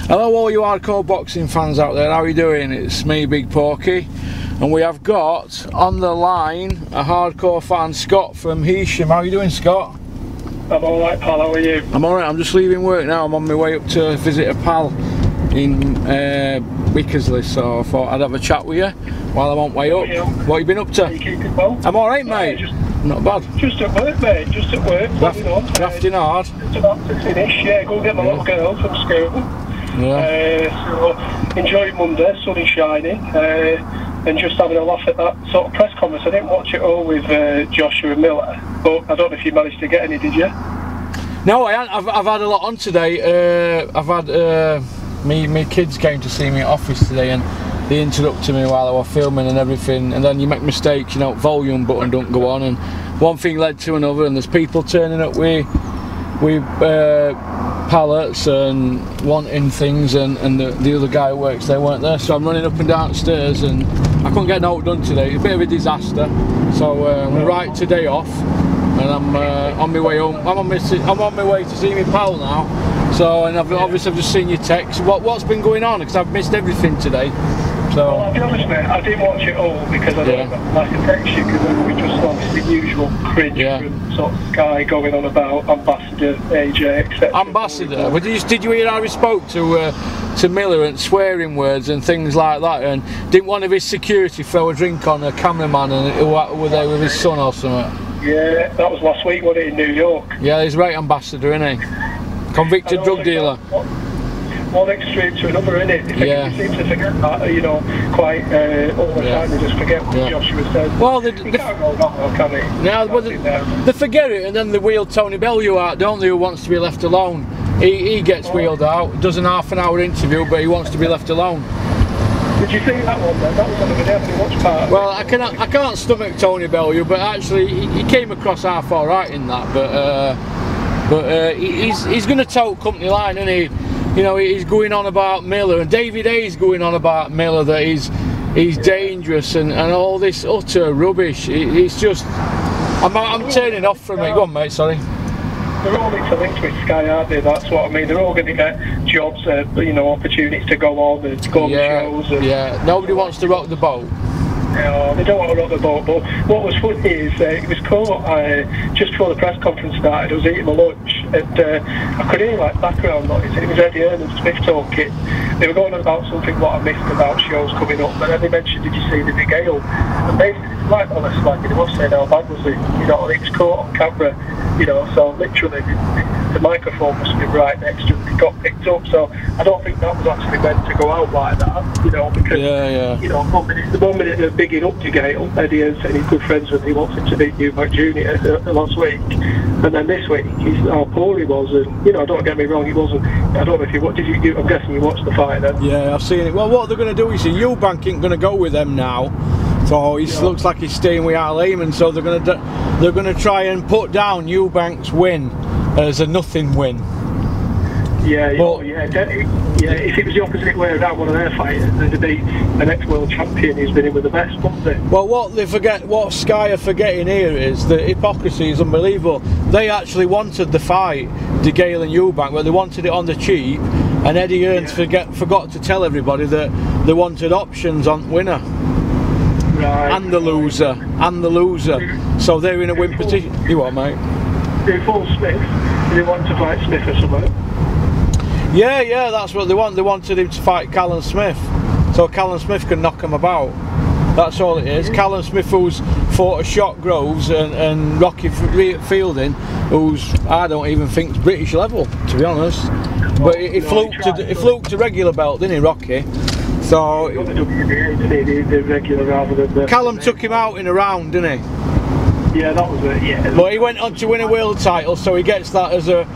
Hello all you hardcore boxing fans out there, how are you doing? It's me, Big Porky, and we have got on the line a hardcore fan, Scott from Heysham. How are you doing, Scott? I'm alright, pal, how are you? I'm alright, I'm just leaving work now. I'm on my way up to visit a pal in Wickersley, so I thought I'd have a chat with you while I'm on my way up. What have you been up to? Are you keeping well? I'm alright, mate. Not bad. Just at work, mate, just at work. Grafting hard. Just about to finish, yeah, go get my little girl from school. Yeah. So enjoying Monday, sun is shining, and just having a laugh at that sort of press conference. I didn't watch it all with Joshua Miller, but I don't know if you managed to get any, did you? No, I haven't. I've had a lot on today. I've had my kids came to see me at office today, and they interrupted me while I was filming and everything, and then you make mistakes, you know, volume button don't go on, and one thing led to another, and there's people turning up with pallets and wanting things, and the other guy who works there weren't there, so I'm running up and downstairs and I couldn't get no done today. It's a bit of a disaster, so we're right today off, and I'm on my way home. I'm on my way to see my pal now, so, and obviously I've just seen your text. What's been going on, because I've missed everything today. So, well, I'll be honest, mate, I didn't watch it all because I don't like to text you, because it was just obviously the usual cringe from sort of Sky going on about Ambassador, AJ, etc. Ambassador? Well, did you hear how he spoke to Miller, and swearing words and things like that, and didn't one of his security throw a drink on a cameraman and who were there with his son or something? Yeah, that was last week, wasn't it, in New York? Yeah, he's right, Ambassador, isn't he? Convicted drug dealer. One extreme to another, innit? You seem to forget that, you know, quite all the time. They just forget what Joshua said. Well, they can't go wrong, though, can he? No, well, they forget it, and then they wheel Tony Bellew out, don't they, who wants to be left alone. He gets wheeled out, does an half-an-hour interview, but he wants to be left alone. Did you see that one then? That was on the video, I watched part. Well, I can't stomach Tony Bellew, but actually he came across half alright in that, but he's going to tote company line, isn't he? You know, he's going on about Miller, and David Hayes going on about Miller, that he's dangerous and all this utter rubbish. It's just, I'm turning off from it. Go on, mate, sorry. They're all interlinked with Sky, aren't they? That's what I mean. They're all going to get jobs, you know, opportunities to go on and go on shows. And, nobody wants to rock the boat. No, they don't want to rock the boat, but what was funny is it was cool. Just before the press conference started, I was eating my lunch, and I could hear like background noise, and it was Eddie and Smith talking. They were going on about something what I missed about shows coming up, but then they mentioned, did you see the big ale? And basically, like honestly, like they must say how bad was it? You know, it was caught on camera, you know, so literally the microphone must be right next to it. It got picked up, so I don't think that was actually meant to go out like that, you know, because you know, the 1 minute they're bigging up to Gale, Eddie and he's good friends with him, he wants him to beat Newmark Jr. Last week, and then this week he's how poor he was, and you know, don't get me wrong, he wasn't. I don't know if you did you? I'm guessing you watched the fight then. Yeah, I've seen it. Well, what they're going to do, you see, Eubank ain't going to go with them now. So he looks like he's staying with Al Heyman, so they're going to try and put down Eubank's win as a nothing win. If it was the opposite way around, one of their fighters, they'd be an ex-world champion who's been in with the best, wouldn't they? Well, what Sky are forgetting here is the hypocrisy is unbelievable. They actually wanted the fight, DeGale and Eubank, but they wanted it on the cheap, and Eddie Hearns forgot to tell everybody that they wanted options on winner. Right. And the loser. So they're in a win position. You what, mate? They fought Smith. They want to fight Smith or something. Yeah, that's what they want. They wanted him to fight Callum Smith, so Callum Smith can knock him about. That's all it is. Callum Smith, who's fought a Shock Groves and Rocky Fielding, who's I don't even think's British level, to be honest. But he fluked to regular belt, didn't he, Rocky? So the regular rather than the Callum took him out in a round, didn't he? Yeah, that was it. Yeah. But he went on to win a world title, so he gets that as a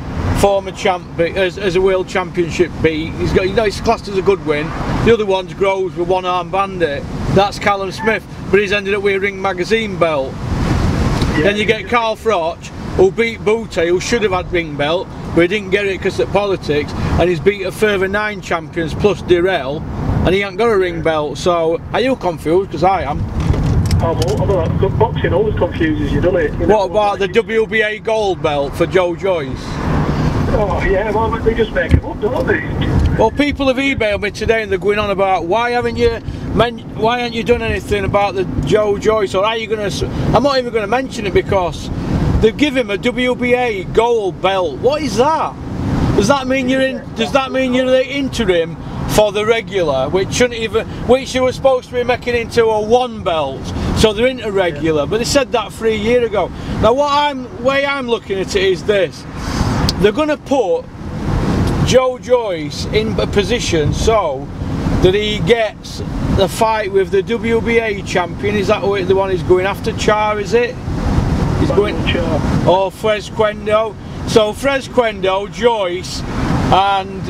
former champ, as a world championship beat. He's got, you know, he's classed as a good win. The other one's Groves with one arm bandit. That's Callum Smith, but he's ended up with a Ring Magazine belt. Yeah, then you get Carl Froch, who beat Bute, who should have had ring belt, but he didn't get it because of politics, and he's beat a further 9 champions plus Dirrell, and he ain't got a ring belt. So are you confused? Because I am. Boxing always confuses you, doesn't it? You know, what about the WBA gold belt for Joe Joyce? Oh yeah, well they just make them up, don't they? Well, people have emailed me today and they're going on about why haven't you done anything about the Joe Joyce, or are you going to? I'm not even going to mention it because they give him a WBA gold belt. What is that? Does that mean you're in? Does that mean you're the interim for the regular, which you were supposed to be making into a one belt? So they're into regular, but they said that 3 years ago. Now, way I'm looking at it is this: they're going to put Joe Joyce in a position so that he gets the fight with the WBA champion. Is that the one he's going after? Char, is it? He's going Char. Oh, Fresquendo. So Fresquendo, Joyce and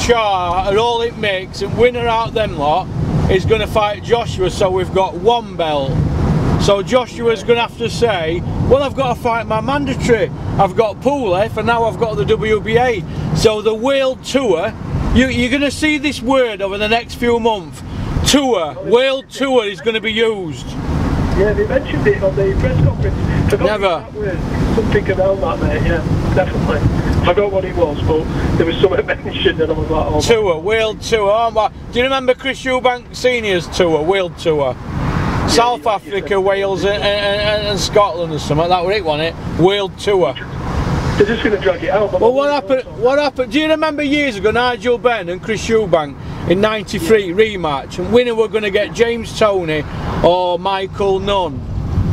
Char are all it makes, and winner out them lot is going to fight Joshua, so we've got one belt. So Joshua's going to have to say, well, I've got to fight my mandatory. I've got Pulev and now I've got the WBA. So the World Tour, you're going to see this word over the next few months. Tour, World Tour is going to be used. Yeah, they mentioned it on the press conference. Never. Something around that, mate, yeah, definitely. I forgot what it was, but there was something mentioned and I was like, oh. Tour, World Tour. Oh, do you remember Chris Eubank Senior's tour, World Tour? South Africa, Wales and Scotland or something, that was it, wasn't it? World Tour. They're just going to drag it out. Well, what happened? Do you remember years ago, Nigel Benn and Chris Eubank in '93 rematch, and winner were going to get James Toney or Michael Nunn,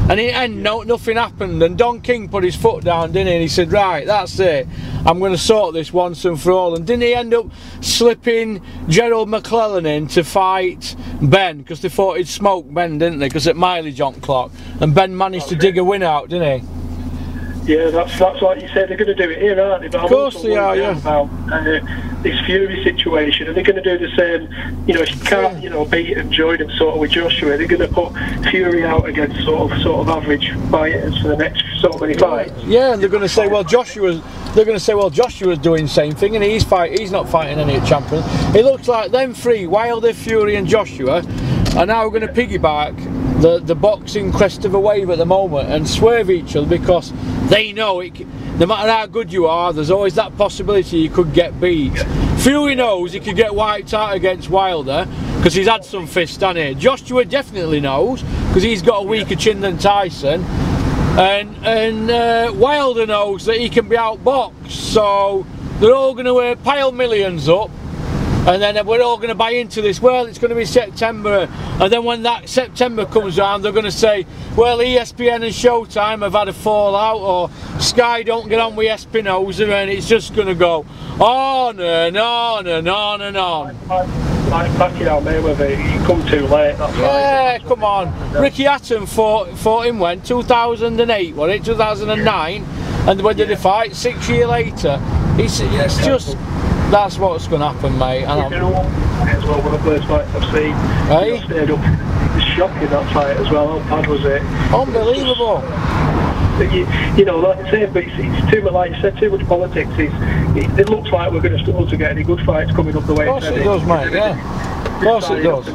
and in the end nothing happened, and Don King put his foot down, didn't he, and he said, right, that's it, I'm going to sort this once and for all. And didn't he end up slipping Gerald McClellan in to fight Ben, because they thought he'd smoke Ben, didn't they, because at mileage on clock, and Ben managed to dig a win out, didn't he? Yeah, that's like you said, they're going to do it here, aren't they? But of course they are, yeah. About this Fury situation, and they're going to do the same. You know, if you can't, beat and join them sort of with Joshua, they're going to put Fury out against sort of average fighters for the next so many fights. Yeah, and they're going to say, well, Joshua's doing the same thing, and he's not fighting any champions. It looks like them three, Wilder, Fury, and Joshua, are now going to piggyback the boxing crest of a wave at the moment and swerve each other, because they know no matter how good you are, there's always that possibility you could get beat. Fury knows he could get wiped out against Wilder because he's had some fists, hasn't he? Joshua definitely knows because he's got a weaker chin than Tyson, and Wilder knows that he can be outboxed. So they're all going to pile millions up, and then we're all going to buy into this. Well, it's going to be September, and then when that September comes around, they're going to say, well, ESPN and Showtime have had a fallout, or Sky don't get on with Espinosa, and it's just going to go on and on and on and on. Like Pacquiao Mayweather, he come too late. That's yeah, come on. Ricky Hatton fought him when 2008, was it 2009, and when did they fight? 6 years later. It's just. That's what's going to happen, mate. And as well, one of the worst fights I've seen. Hey? Stayed up. It was shocking, that fight as well. How bad was it? Unbelievable. Like I say, but it's too much, like you said, too much politics. It looks like we're going to struggle to get any good fights coming up the way. Of course it does, mate, yeah. Of course it does.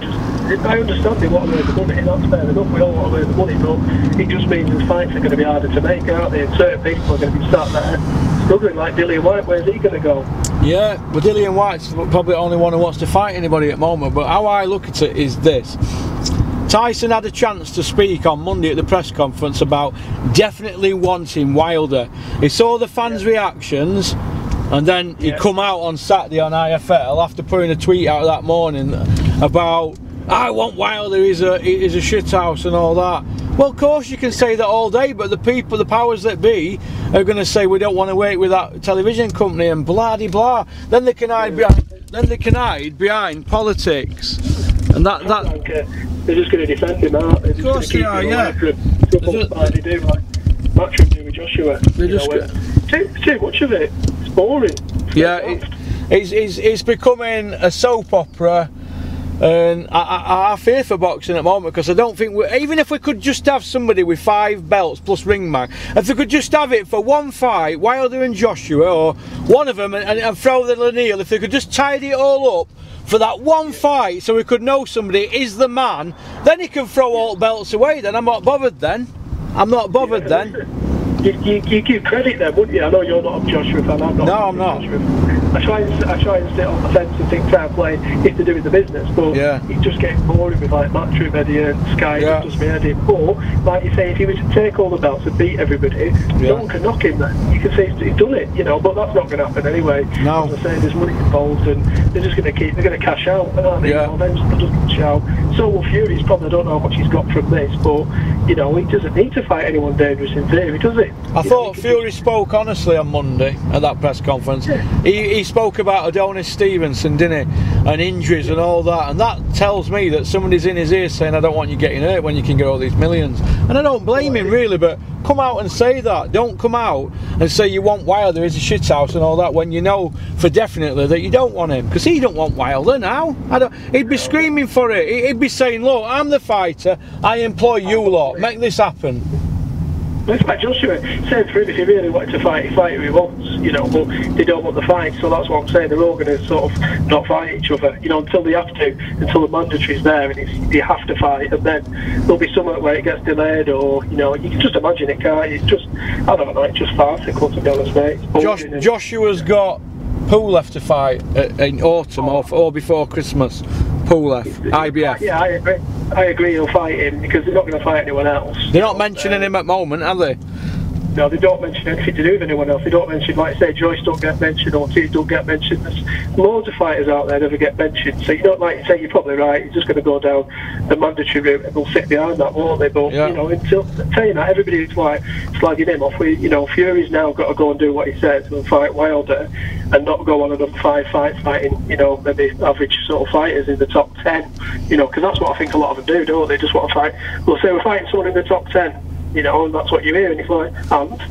I understand they want to earn the money, and that's fair enough, we all want to earn the money, but it just means the fights are going to be harder to make, aren't they? And certain people are going to be sat there struggling, like Dillian Whyte. Where's he going to go? Yeah, but Dillian Whyte's probably the only one who wants to fight anybody at the moment. But how I look at it is this: Tyson had a chance to speak on Monday at the press conference about definitely wanting Wilder. He saw the fans' reactions, and then he come out on Saturday on IFL after putting a tweet out that morning about, I want Wilder, he's a shithouse and all that. Well, of course you can say that all day, but the powers that be are going to say we don't want to wait with that television company and blah de blah. Then they can hide behind politics, and that. They're just going to defend him, aren't they? Of course they are, yeah. They do like Matchroom do with Joshua. Too much of it. It's boring. Yeah, it's becoming a soap opera. And I fear for boxing at the moment, because I don't think even if we could just have somebody with 5 belts plus ringman, if they could just have it for one fight, Wilder and Joshua, or one of them, and throw the Lanier, if they could just tidy it all up for that one fight, so we could know somebody is the man. Then he can throw all belts away. Then I'm not bothered. Then I'm not bothered. Then. You give credit then, wouldn't you? I know you're not a Joshua fan. I'm not. No, I'm not. I try and sit on the fence and think fair play if they're doing the business, but it's just getting boring with like Matchroom Eddie and Sky. It does me head in. But like you say, if he was to take all the belts and beat everybody, no one can knock him. Then you can say he's done it, you know. But that's not going to happen anyway. No. As I say, there's money involved, and they're just going to they're going to cash out. Aren't they? Yeah. They'll just cash out. So will Fury's probably. I don't know how much he's got from this, but you know, he doesn't need to fight anyone dangerous in theory, does he? I thought Fury spoke honestly on Monday at that press conference. He spoke about Adonis Stevenson, didn't he? And injuries and all that. And that tells me that somebody's in his ear saying, I don't want you getting hurt when you can get all these millions. And I don't blame him really, but come out and say that. Don't come out and say you want Wilder, he's a shithouse and all that, when you know for definitely that you don't want him. Because he don't want Wilder now. He'd be screaming for it. He'd be saying, look, I'm the fighter, I employ you lot, make this happen. It's like Joshua, same for him, if he really wanted to fight, he fight who he wants, you know, but they don't want the fight, so that's what I'm saying, they're all going to sort of not fight each other, you know, until they have to, until the mandatory's there and you have to fight, and then there'll be somewhere where it gets delayed, or, you know, you can just imagine it, can't you? It's just, I don't know, it's just farcical, to be honest, mate. Joshua's got who left to fight in autumn or before Christmas? Who left? IBF. Yeah, I agree he'll fight him, because they're not going to fight anyone else. They're not mentioning him at the moment, are they? No, they don't mention anything to do with anyone else. They don't mention, like I say, Joyce don't get mentioned, Ortiz don't get mentioned. There's loads of fighters out there never get mentioned. So you don't, like you say, you're probably right. You're just going to go down the mandatory route and they'll sit behind that, won't they? But you know, until saying that, everybody's like slagging him off. You know, Fury's now got to go and do what he says and fight Wilder, and not go on another 5 fights fighting, you know, maybe average sort of fighters in the top 10. You know, because that's what I think a lot of them do, don't they? Just want to fight. Well, say we're fighting someone in the top 10. You know, and that's what you hear, and it's like, and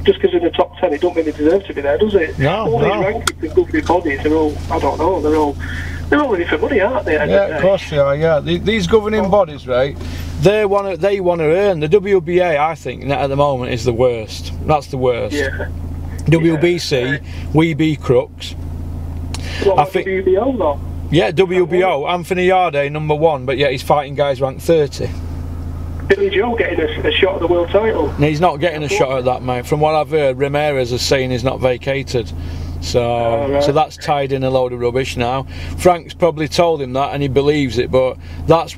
just because in the top 10, it don't really deserve to be there, does it? No, all these rankings and governing bodies, they're all, I don't know, they're all really for money, aren't they? Yeah, of course they are. Yeah, these governing bodies, right? They want to earn. The WBA, I think, at the moment is the worst. That's the worst. Yeah. WBC, we be crooks. What about WBO though? Yeah, WBO. Anthony Yarde, #1, but yet he's fighting guys ranked 30. Billy Joe getting a shot at the world title? No, he's not getting a shot at that, mate. From what I've heard, Ramirez is saying he's not vacated. So that's tied in a load of rubbish now. Frank's probably told him that and he believes it, but that's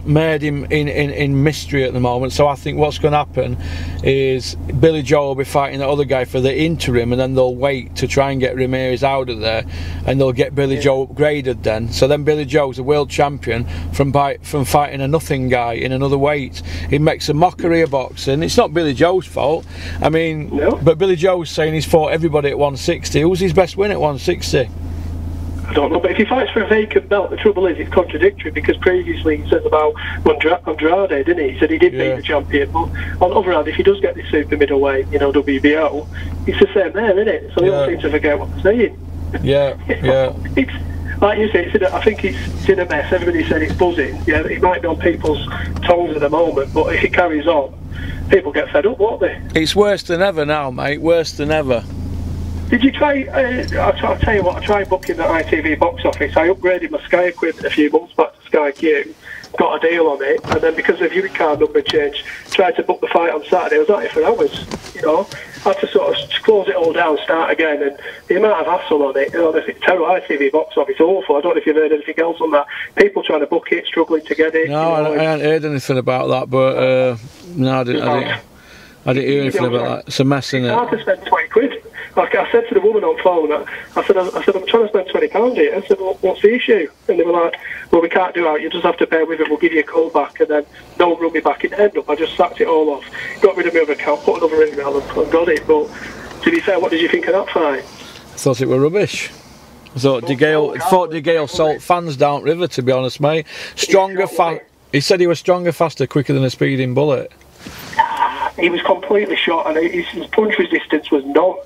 made him in mystery at the moment. So I think what's going to happen is Billy Joe will be fighting the other guy for the interim, and then they'll wait to try and get Ramirez out of there, and they'll get Billy Joe upgraded then. So then Billy Joe's a world champion from fighting a nothing guy in another weight. He makes a mockery of boxing. It's not Billy Joe's fault. I mean, but Billy Joe's saying he's fought everybody at 160. Who was his best win at 160? I don't know, but if he fights for a vacant belt, the trouble is it's contradictory, because previously he said about Andrade, didn't he? He said he did beat the champion, but on the other hand, if he does get this super middleweight, you know, WBO, it's the same there, isn't it? So they all seem to forget what they're saying. Yeah, It's like you say, I think it's in a mess. Everybody said it's buzzing. Yeah, it might be on people's tongues at the moment, but if it carries on, people get fed up, won't they? It's worse than ever now, mate. Worse than ever. Did you try, I'll tell you what, I tried booking the ITV box office. I upgraded my Sky equipment a few months back to Sky Q, got a deal on it, and then because the viewing card number changed, tried to book the fight on Saturday. I was at it for hours, you know. I had to sort of close it all down, start again, and the amount of hassle on it, you know, it's terrible. ITV box office, awful. I don't know if you've heard anything else on that. People trying to book it, struggling to get it. No, you know, I hadn't heard anything about that, but no, I didn't hear anything about that. It's a mess, isn't it? It's hard to spend 20 quid. Like I said to the woman on phone, I said, I'm trying to spend £20 here. I said, well, what's the issue? And they were like, well, we can't do that. You just have to bear with it. We'll give you a call back. And then no one rung me back. It ended up, I just sacked it all off, got rid of my other account, put another email and got it. But to be fair, what did you think of that fight? I thought it were rubbish. I thought De Gale sold fans down river, to be honest, mate. He said he was stronger, faster, quicker than a speeding bullet. He was completely shot, and his punch resistance was none.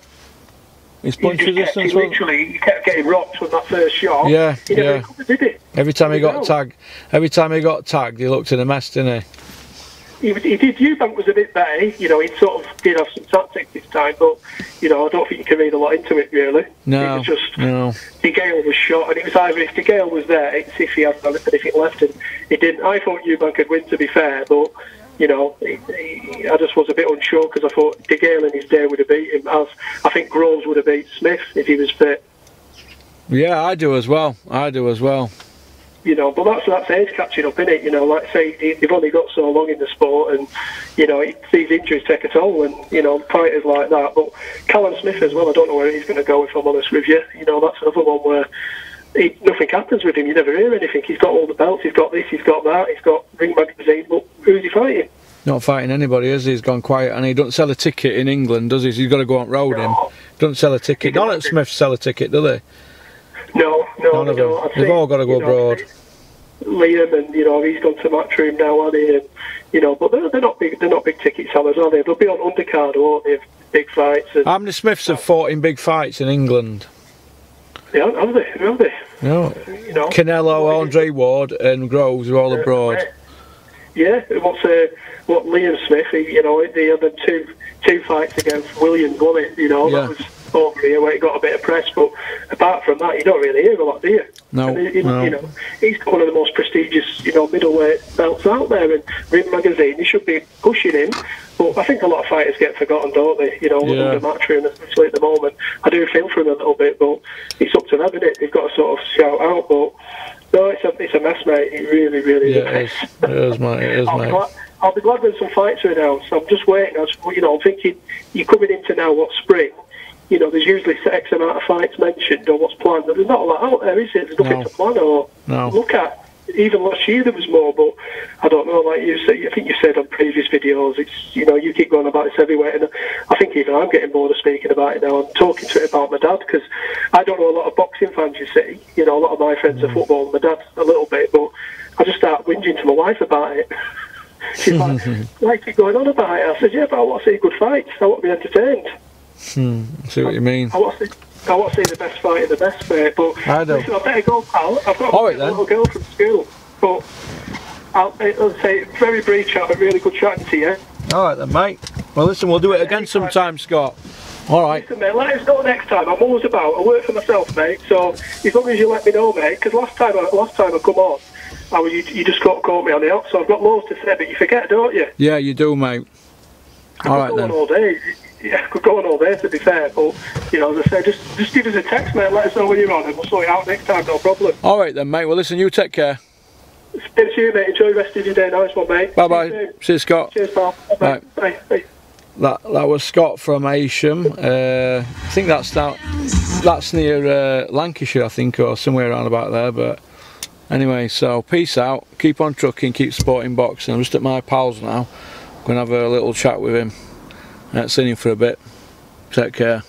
His punch resistance he kept getting rocked from that first shot. Yeah, he never did it. Every time he got tagged, he looked in a mess, didn't he? he did. Eubank was a bit better. You know, he sort of did have some tactics this time, but you know, I don't think you can read a lot into it really. No, it was just no. De Gea was shot, and it was either if De Gea was there, it's if he had, and if it left, and it didn't. I thought Eubank could win, to be fair, but you know, I just was a bit unsure because I thought De Gea in his day would have beat him, as I think Groves would have beat Smith if he was fit. Yeah, I do as well. I do as well. You know, but that's age catching up, isn't it? You know, like I say, they've only got so long in the sport, and you know, these injuries take a toll, and you know, fighters like that. But Callum Smith as well, I don't know where he's going to go, if I'm honest with you. You know, that's another one where nothing happens with him. You never hear anything. He's got all the belts, he's got this, he's got that, he's got Ring Magazine, but who's he fighting? Not fighting anybody, is he? He's gone quiet, and he doesn't sell a ticket in England, does he? So he's got to go on road him. Doesn't sell a ticket. None at Smith sell a ticket, do they? No, None of them. They've all got to go abroad. Liam, and you know, he's gone to Matchroom now, hasn't he? And, you know, but they're not big. They're not big ticket sellers, are they? They'll be on undercard, won't they? Big fights. And, how many Smiths have fought in big fights in England? Yeah, have they? Have they? No. You know, Canelo, Andre Ward, and Groves are all abroad. Yeah. What Liam Smith? You know, he had the two fights against Williams, wasn't it? You know, that was over here where he got a bit of press, but apart from that, you don't really hear a lot, do you? No, no. You know, he's got one of the most prestigious, you know, middleweight belts out there, and Ring Magazine, he should be pushing him. But I think a lot of fighters get forgotten, don't they? You know, under Matchroom, especially at the moment. I do feel for him a little bit, but it's up to them, isn't it? They've got to sort of shout out. But no, it's a mess, mate. It really, really is a mess. It is, mate. It is, mate. I'll be glad when some fights are announced. I'm just waiting. You know, I'm thinking you're coming into now what, spring. You know, there's usually X amount of fights mentioned or what's planned, but there's not a lot out there, is it? There's nothing to plan or look at. Even last year there was more, but I don't know, like you said, I think you said on previous videos, it's, you know, you keep going about this heavyweight, and I think even I'm getting bored of speaking about it now. I'm talking to it about my dad, because I don't know a lot of boxing fans, you see. You know, a lot of my friends are football, and my dad a little bit, but I just start whinging to my wife about it. She's like, why keep going on about it? I said, yeah, but I want to see good fights. I want to be entertained. I see what you mean. I want to see the best fight in the best, mate. But I do. Listen, I better go, pal. I've got a little girl from school. But I'll say, very brief chat, but really good chatting to you. Alright then, mate. Well, listen, we'll do it again sometime, Scott. Alright. Listen, mate, let us know next time. I'm always about. I work for myself, mate. So as long as you let me know, mate, because last time I come on, you just caught me on the outside. So I've got loads to say, but you forget, don't you? Yeah, you do, mate. Alright then. All day. Yeah, I could go on all day, to be fair, but, you know, as I say, just give us a text, mate, let us know when you're on, and we'll sort it out next time, no problem. Alright then, mate, well listen, you take care. Speak to you, mate, enjoy the rest of your day, nice one, mate. Bye-bye, see you, Scott. Cheers, pal. Bye. Bye. Bye. That was Scott from Heysham. I think that's near Lancashire, I think, or somewhere around about there, but anyway, so peace out, keep on trucking, keep supporting boxing. I'm just at my pal's now, going to have a little chat with him. Seen him for a bit. Take care.